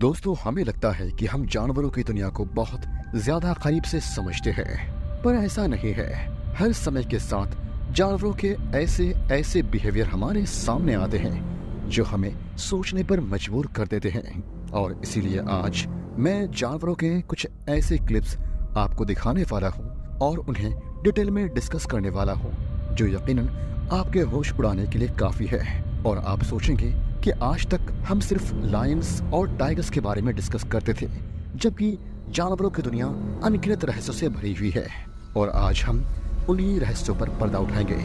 दोस्तों, हमें लगता है कि हम जानवरों की दुनिया को बहुत ज्यादा करीब से समझते हैं, पर ऐसा नहीं है। हर समय के साथ जानवरों के ऐसे ऐसे बिहेवियर हमारे सामने आते हैं जो हमें सोचने पर मजबूर कर देते हैं। और इसीलिए आज मैं जानवरों के कुछ ऐसे क्लिप्स आपको दिखाने वाला हूँ और उन्हें डिटेल में डिस्कस करने वाला हूँ जो यकीनन आपके होश उड़ाने के लिए काफी है। और आप सोचेंगे कि आज तक हम सिर्फ लायंस और टाइगर्स के बारे में डिस्कस करते थे, जबकि जानवरों की दुनिया अनगिनत रहस्यों से भरी हुई है। और आज हम उन्हीं रहस्यों पर पर्दा उठाएंगे।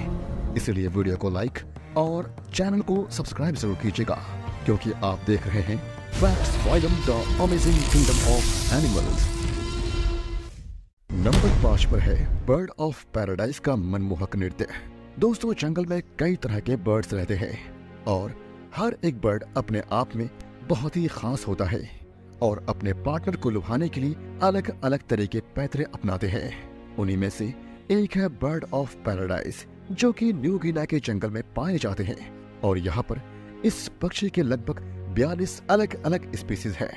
इसलिए वीडियो को लाइक और चैनल को सब्सक्राइब जरूर कीजिएगा, क्योंकि आप देख रहे हैं facts phylum the amazing kingdom of animals. Number 5 पर है बर्ड ऑफ पैराडाइज का मनमोहक नृत्य। दोस्तों, जंगल में कई तरह के बर्ड्स रहते हैं और हर एक बर्ड अपने आप में बहुत ही खास होता है और अपने पार्टनर को लुभाने के लिए अलग अलग तरह के पैतरे अपनाते हैं। उन्हीं में से एक है बर्ड ऑफ पैराडाइज, जो कि न्यू गिनी के जंगल में पाए जाते हैं। और यहाँ पर इस पक्षी के लगभग 42 अलग अलग स्पीसीज है।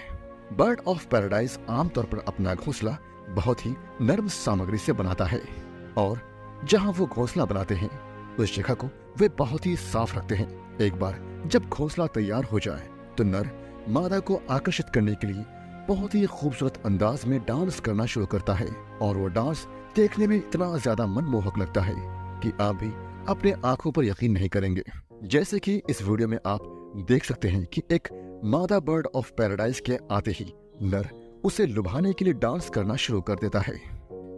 बर्ड ऑफ पैराडाइज आमतौर पर अपना घोंसला बहुत ही नर्म सामग्री से बनाता है और जहाँ वो घोंसला बनाते हैं उस जगह को वे बहुत ही साफ रखते हैं। एक बार जब घोंसला तैयार हो जाए तो नर मादा को आकर्षित करने के लिए बहुत ही खूबसूरत अंदाज में डांस करना शुरू करता है और वो डांस देखने में इतना ज्यादा मनमोहक लगता है कि आप भी अपने आंखों पर यकीन नहीं करेंगे। जैसे कि इस वीडियो में आप देख सकते हैं कि एक मादा बर्ड ऑफ पैराडाइज के आते ही नर उसे लुभाने के लिए डांस करना शुरू कर देता है,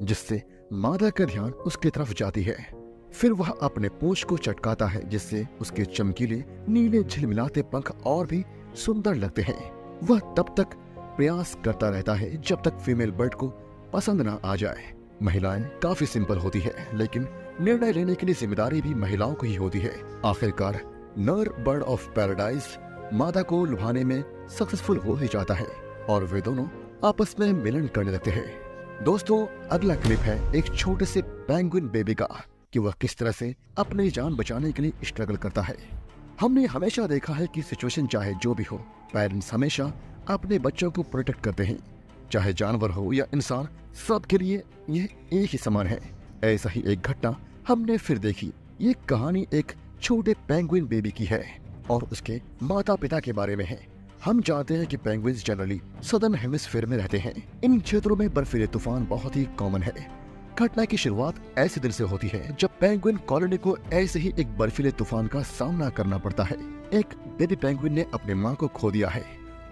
जिससे मादा का ध्यान उसकी तरफ जाती है। फिर वह अपने पूंछ को चटकाता है, जिससे उसके चमकीले नीले झिलमिलाते पंख और भी सुंदर लगते हैं। वह तब तक प्रयास करता रहता है जब तक फीमेल बर्ड को पसंद ना आ जाए। महिलाएं काफी सिंपल होती है, लेकिन निर्णय लेने के लिए जिम्मेदारी भी महिलाओं को ही होती है। आखिरकार नर बर्ड ऑफ पैराडाइज मादा को लुभाने में सक्सेसफुल हो ही जाता है और वे दोनों आपस में मिलन करने लगते हैं। दोस्तों, अगला क्लिप है एक छोटे से पेंगुइन बेबी का, कि वह किस तरह से अपनी जान बचाने के लिए स्ट्रगल करता है। हमने हमेशा देखा है कि सिचुएशन चाहे जो भी हो, पेरेंट्स हमेशा अपने बच्चों को प्रोटेक्ट करते हैं, चाहे जानवर हो या इंसान, सबके लिए यह एक ही समान है। ऐसा ही एक घटना हमने फिर देखी। ये कहानी एक छोटे पेंगुइन बेबी की है और उसके माता पिता के बारे में है। हम जानते हैं कि पेंगुइन्स जनरली सदर्न हेमिस्फीयर में रहते हैं। इन क्षेत्रों में बर्फीले तूफान बहुत ही कॉमन है। घटना की शुरुआत ऐसे दिन से होती है जब पेंगुइन कॉलोनी को ऐसे ही एक बर्फीले तूफान का सामना करना पड़ता है। एक बेबी पेंगुइन ने अपनी मां को खो दिया है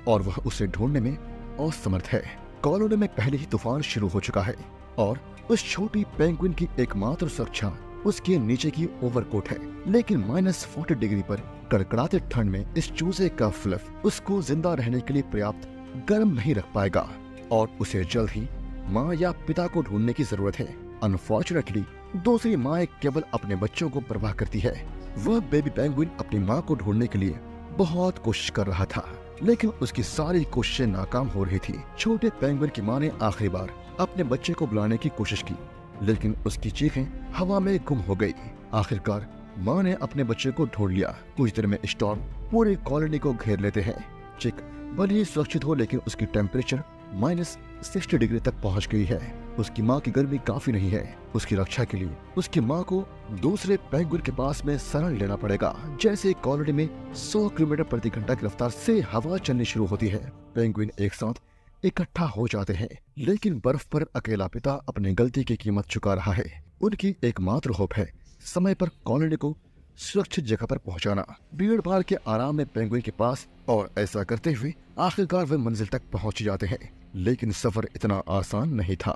और वह उसे ढूंढने में असमर्थ है। कॉलोनी में पहले ही तूफान शुरू हो चुका है और उस छोटी पेंगुइन की एकमात्र सुरक्षा उसके नीचे की ओवरकोट है। लेकिन -40 डिग्री पर कड़कड़ाते ठंड में इस चूजे का फ्लफ उसको जिंदा रहने के लिए पर्याप्त गर्म नहीं रख पाएगा और उसे जल्द ही माँ या पिता को ढूंढने की जरूरत है। अनफॉर्चुनेटली दूसरी माँ केवल अपने बच्चों को परवाह करती है। वह बेबी पेंगुइन अपनी माँ को ढूंढने के लिए बहुत कोशिश कर रहा था, लेकिन उसकी सारी कोशिशें नाकाम हो रही थी। छोटे पेंगुइन की माँ ने आखिरी बार अपने बच्चे को बुलाने की कोशिश की, लेकिन उसकी चीखें हवा में गुम हो गई। आखिरकार माँ ने अपने बच्चे को ढूंढ लिया। कुछ देर में स्टॉर्म पूरी कॉलोनी को घेर लेते हैं। चिक भले ही सुरक्षित हो, लेकिन उसकी टेम्परेचर -60 डिग्री तक पहुंच गई है। उसकी माँ की गर्मी काफी नहीं है। उसकी रक्षा के लिए उसकी माँ को दूसरे पेंगुइन के पास में शरण लेना पड़ेगा। जैसे कॉलोनी में 100 किलोमीटर प्रति घंटा की रफ्तार से हवा चलनी शुरू होती है, पेंगुइन एक साथ इकट्ठा हो जाते हैं। लेकिन बर्फ पर अकेला पिता अपनी गलती की कीमत चुका रहा है। उनकी एकमात्र होप है समय पर कॉलोनी को सुरक्षित जगह पर पहुंचाना, भीड़ भाड़ के आराम में पेंगुइन के पास। और ऐसा करते हुए आखिरकार वे मंजिल तक पहुंच जाते हैं। लेकिन सफर इतना आसान नहीं था।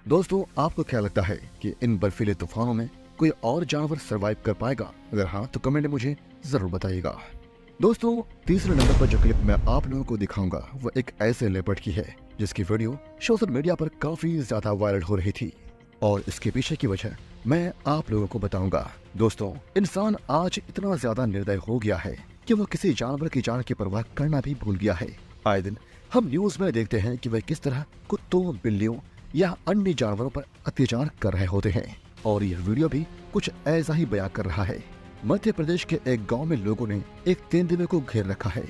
दोस्तों, आपको क्या लगता है कि इन बर्फीले तूफानों में कोई और जानवर सरवाइव कर पाएगा? अगर हाँ, तो कमेंट में मुझे जरूर बताइएगा। दोस्तों, तीसरे नंबर पर जो क्लिप मैं आप लोगों को दिखाऊंगा वह एक ऐसे लेपर्ड की है जिसकी वीडियो सोशल मीडिया पर काफी ज्यादा वायरल हो रही थी और इसके पीछे की वजह मैं आप लोगों को बताऊंगा। दोस्तों, इंसान आज इतना ज्यादा निर्दय हो गया है कि वह किसी जानवर की जान की परवाह करना भी भूल गया है। आए दिन हम न्यूज में देखते हैं कि वह किस तरह कुत्तों, बिल्लियों या अन्य जानवरों पर अत्याचार कर रहे होते हैं और यह वीडियो भी कुछ ऐसा ही बयां कर रहा है। मध्य प्रदेश के एक गांव में लोगों ने एक तेंदुए को घेर रखा है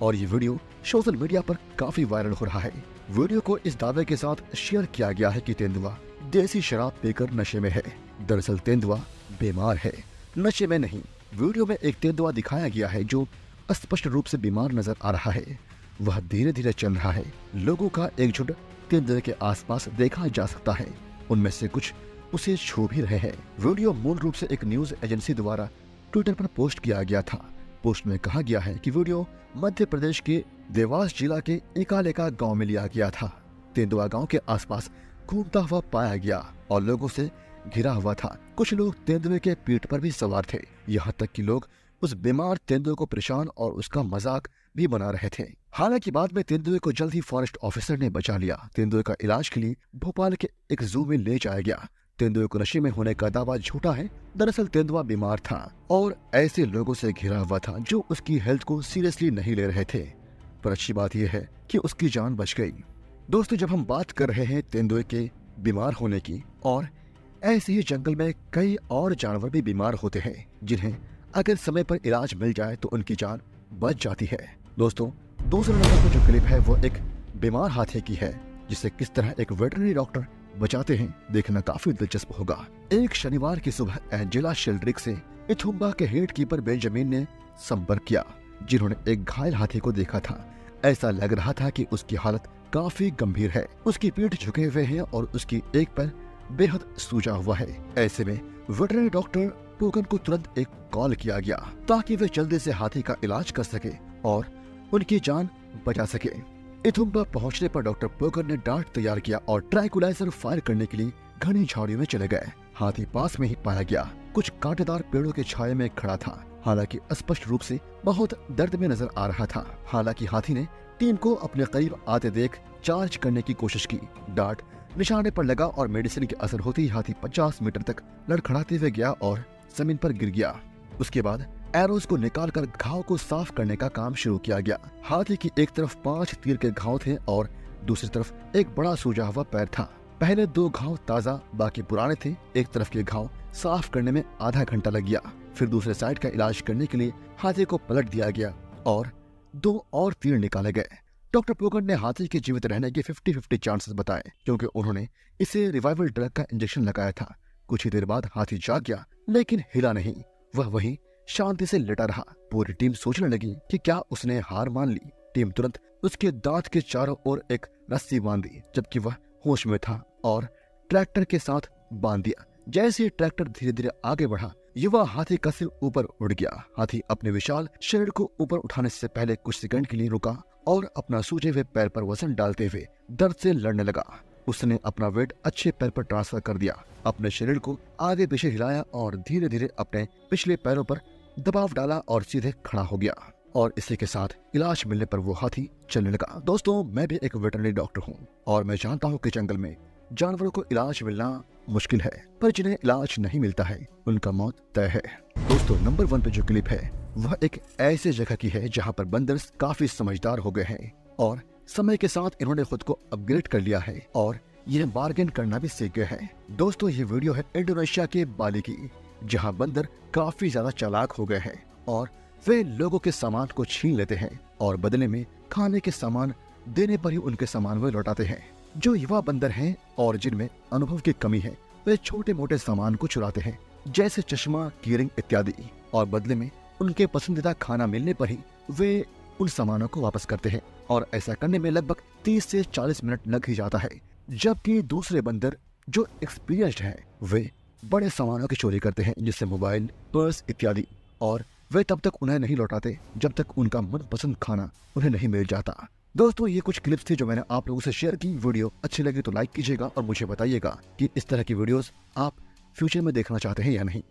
और ये वीडियो सोशल मीडिया पर काफी वायरल हो रहा है। वीडियो को इस दावे के साथ शेयर किया गया है कि तेंदुआ देसी शराब पीकर नशे में है। दरअसल तेंदुआ बीमार है, नशे में नहीं। वीडियो में एक तेंदुआ दिखाया गया है जो स्पष्ट रूप से बीमार नजर आ रहा है। वह धीरे धीरे चल रहा है। लोगों का एक झुंड तेंदुए के आसपास देखा जा सकता है। उनमें से कुछ उसे छू भी रहे हैं। वीडियो मूल रूप से एक न्यूज एजेंसी द्वारा ट्विटर पर पोस्ट किया गया था। पोस्ट में कहा गया है कि वीडियो मध्य प्रदेश के देवास जिला के एकालेका गांव में लिया गया था। तेंदुआ गांव के आसपास घूमता हुआ पाया गया और लोगों से घिरा हुआ था। कुछ लोग तेंदुए के पीठ पर भी सवार थे। यहाँ तक कि लोग उस बीमार तेंदुए को परेशान और उसका मजाक भी बना रहे थे। हालांकि बाद में तेंदुए को जल्द ही फॉरेस्ट ऑफिसर ने बचा लिया। तेंदुए का इलाज के लिए भोपाल के एक जू में ले जाया गया। तेंदुए को नशे में होने का दावा झूठा है। दरअसल तेंदुआ बीमार था और ऐसे लोगों से घिरा हुआ था जो उसकी हेल्थ को सीरियसली नहीं ले रहे थे। पर अच्छी बात यह है कि उसकी जान बच गई। दोस्तों, जब हम बात कर रहे हैं तेंदुए के बीमार होने की, और ऐसे ही जंगल में कई और जानवर भी बीमार होते हैं जिन्हें अगर समय पर इलाज मिल जाए तो उनकी जान बच जाती है। दोस्तों, दूसरे नंबर पर जो क्लिप है वो एक बीमार हाथी की है जिसे किस तरह एक वेटरनरी डॉक्टर बचाते हैं, देखना काफी दिलचस्प होगा। एक शनिवार की सुबह एंजेला शेल्ड्रिक से इथुम्बा के हेड कीपर बेंजामिन ने संपर्क किया, जिन्होंने एक घायल हाथी को देखा था। ऐसा लग रहा था कि उसकी हालत काफी गंभीर है। उसकी पीठ झुके हुए है और उसकी एक पैर बेहद सूजा हुआ है। ऐसे में वेटरनरी डॉक्टर पोगन को तुरंत एक कॉल किया गया ताकि वे जल्दी से हाथी का इलाज कर सके और उनकी जान बचा सके। इथुम्बा पहुंचने पर डॉक्टर पोगन ने डांट तैयार किया और ट्रैंकुलाइजर फायर करने के लिए घनी झाड़ियों में चले गए। हाथी पास में ही पाया गया, कुछ कांटेदार पेड़ों के छाये में खड़ा था। हालांकि स्पष्ट रूप से बहुत दर्द में नजर आ रहा था। हालांकि हाथी ने टीम को अपने करीब आते देख चार्ज करने की कोशिश की। डांट निशाने पर लगा और मेडिसिन के असर होते ही हाथी 50 मीटर तक लड़खड़ाते हुए गया और जमीन पर गिर गया। उसके बाद एरोज को निकालकर घाव को साफ करने का काम शुरू किया गया। हाथी की एक तरफ 5 तीर के घाव थे और दूसरी तरफ एक बड़ा सूजा हुआ पैर था। पहले 2 घाव ताजा, बाकी पुराने थे। एक तरफ के घाव साफ करने में आधा घंटा लग गया। फिर दूसरे साइड का इलाज करने के लिए हाथी को पलट दिया गया और 2 और तीर निकाले गए। डॉक्टर पोगन ने हाथी के जीवित रहने के 50-50 चांसेस बताए क्योंकि उन्होंने इसे रिवाइवल ड्रग का इंजेक्शन लगाया था। कुछ ही देर बाद हाथी जाग गया लेकिन हिला नहीं। वह वहीं शांति से लेटा रहा। पूरी टीम सोचने लगी कि क्या उसने हार मान ली। टीम तुरंत उसके दांत के चारों ओर एक रस्सी बांधी जबकि वह होश में था और ट्रैक्टर के साथ बांध दिया। जैसे ही ट्रैक्टर धीरे धीरे आगे बढ़ा, युवा हाथी का सिर ऊपर उड़ गया। हाथी अपने विशाल शरीर को ऊपर उठाने से पहले कुछ सेकंड के लिए रुका और अपना सूजे हुए पैर पर वजन डालते हुए दर्द से लड़ने लगा। उसने अपना वेट अच्छे पैर पर ट्रांसफर कर दिया, अपने शरीर को आगे पीछे हिलाया और धीरे धीरे अपने पिछले पैरों पर दबाव डाला और सीधे खड़ा हो गया। और इसी के साथ इलाज मिलने पर वो हाथी चलने लगा। दोस्तों, मैं भी एक वेटरनरी डॉक्टर हूँ और मैं जानता हूँ कि जंगल में जानवरों को इलाज मिलना मुश्किल है, पर जिन्हें इलाज नहीं मिलता है उनका मौत तय है। दोस्तों, नंबर 1 पे जो क्लिप है वह एक ऐसे जगह की है जहाँ पर बंदर काफी समझदार हो गए हैं और समय के साथ इन्होंने खुद को अपग्रेड कर लिया है और ये बार्गेन करना भी सीख गए हैं। दोस्तों, ये वीडियो है इंडोनेशिया के बाली की, जहाँ बंदर काफी ज्यादा चालाक हो गए हैं और वे लोगों के सामान को छीन लेते हैं और बदले में खाने के सामान देने पर ही उनके सामान वे लौटाते हैं। जो युवा बंदर हैं और जिनमें अनुभव की कमी है, वे छोटे मोटे सामान को चुराते हैं जैसे चश्मा, कीरिंग इत्यादि, और बदले में उनके पसंदीदा खाना मिलने पर ही वे उन सामानों को वापस करते हैं और ऐसा करने में लगभग 30 से 40 मिनट लग ही जाता है। जबकि दूसरे बंदर जो एक्सपीरियंस्ड हैं वे बड़े सामानों की चोरी करते हैं जैसे मोबाइल, पर्स इत्यादि, और वे तब तक उन्हें नहीं लौटाते जब तक उनका मनपसंद खाना उन्हें नहीं मिल जाता। दोस्तों, ये कुछ क्लिप्स थी जो मैंने आप लोगों से शेयर की। वीडियो अच्छी लगी तो लाइक कीजिएगा और मुझे बताइएगा कि इस तरह की वीडियोस आप फ्यूचर में देखना चाहते हैं या नहीं।